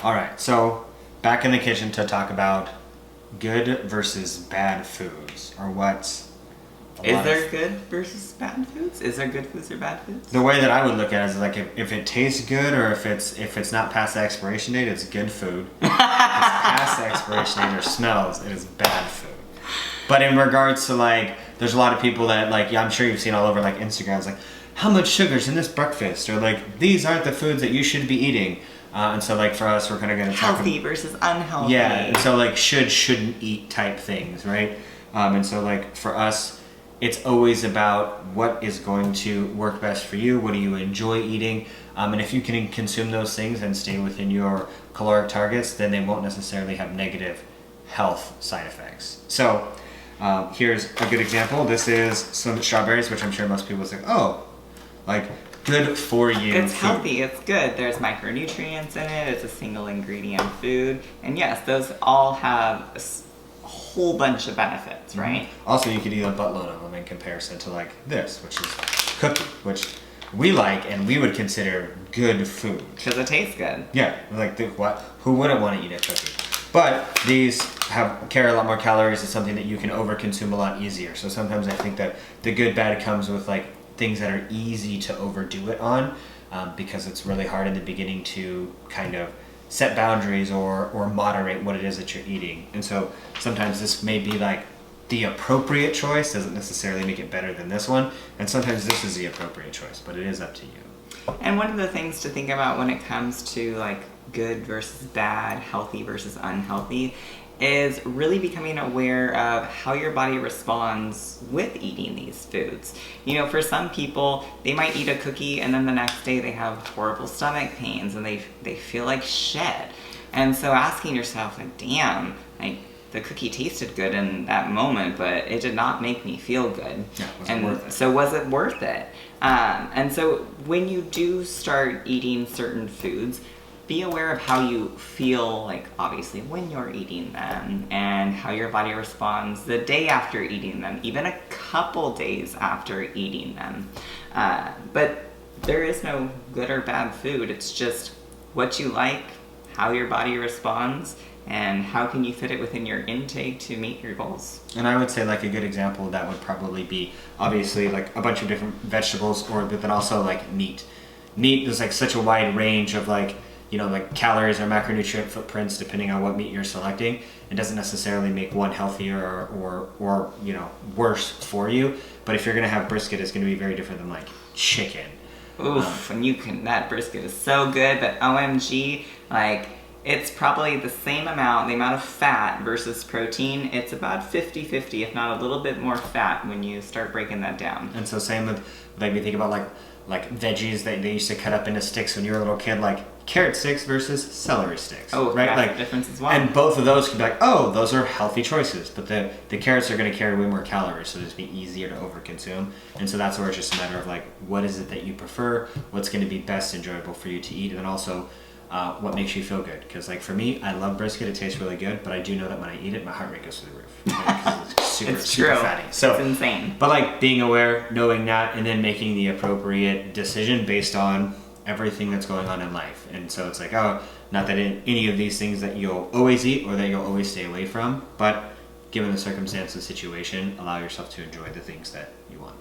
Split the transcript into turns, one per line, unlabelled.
All right, so back in the kitchen to talk about good versus bad foods, or what's
Is there good versus bad foods? Is there good foods or bad foods?
the way that I would look at it is like if it tastes good or if it's not past the expiration date, it's good food. If it's past the expiration date or smells, it is bad food. But in regards to like, there's a lot of people that like, yeah, I'm sure you've seen all over like Instagram, it's like, how much sugar's in this breakfast? Or like, these aren't the foods that you should be eating. And so like for us, we're kind of going to talk
Healthy versus unhealthy.
yeah, and so like shouldn't eat type things, right? And so like for us, it's always about what is going to work best for you. What do you enjoy eating? And if you can consume those things and stay within your caloric targets, then they won't necessarily have negative health side effects. So here's a good example. This is some strawberries, which I'm sure most people say, oh, like good for you.
It's
food.
healthy, it's good. There's micronutrients in it, it's a single ingredient food. And yes, those all have a whole bunch of benefits, right?
Also, you could eat a buttload of them in comparison to like this, which is cookie, which we like and we would consider good food.
Because it tastes good.
Yeah, like who wouldn't want to eat a cookie? But these carry a lot more calories. It's something that you can overconsume a lot easier. So sometimes I think that the good bad comes with like things that are easy to overdo it on, because it's really hard in the beginning to kind of set boundaries or moderate what it is that you're eating. And so sometimes this may be like the appropriate choice, doesn't necessarily make it better than this one. And sometimes this is the appropriate choice, but it is up to you.
And one of the things to think about when it comes to like good versus bad, healthy versus unhealthy, is really becoming aware of how your body responds with eating these foods. You know, for some people, they might eat a cookie and then the next day they have horrible stomach pains and they feel like shit. And so asking yourself, like, damn, like the cookie tasted good in that moment, but it did not make me feel good.
Yeah, was it worth it?
So was it worth it? And so when you do start eating certain foods, be aware of how you feel, like obviously when you're eating them, and how your body responds the day after eating them, even a couple days after eating them. But there is no good or bad food. It's just what you like, how your body responds, and how can you fit it within your intake to meet your goals.
And I would say like a good example of that would probably be obviously like a bunch of different vegetables, but then also like meat. Meat is like such a wide range of like, you know, like calories or macronutrient footprints depending on what meat you're selecting. It doesn't necessarily make one healthier or you know, worse for you. But if you're gonna have brisket, it's gonna be very different than like chicken.
Oof, and that brisket is so good, but OMG, like, it's probably the amount of fat versus protein. It's about 50-50, if not a little bit more fat when you start breaking that down.
And so same with, like, we think about like veggies that they used to cut up into sticks when you were a little kid, like carrot sticks versus celery sticks.
Oh,
right?
that's
Like
the difference as well.
And both of those could be like, oh, those are healthy choices, but the carrots are going to carry way more calories, so it'll just be easier to overconsume. And so that's where it's just a matter of like, what is it that you prefer? What's going to be best enjoyable for you to eat? And then also, what makes you feel good? Because like for me, I love brisket. It tastes really good, but I do know that when I eat it, my heart rate goes through the roof. Because it's super,
It's
super
true.
fatty. So
it's insane.
But like being aware, knowing that, and then making the appropriate decision based on everything that's going on in life. And so it's like, oh, not that any of these things that you'll always eat or that you'll always stay away from, but given the circumstance, the situation, allow yourself to enjoy the things that you want.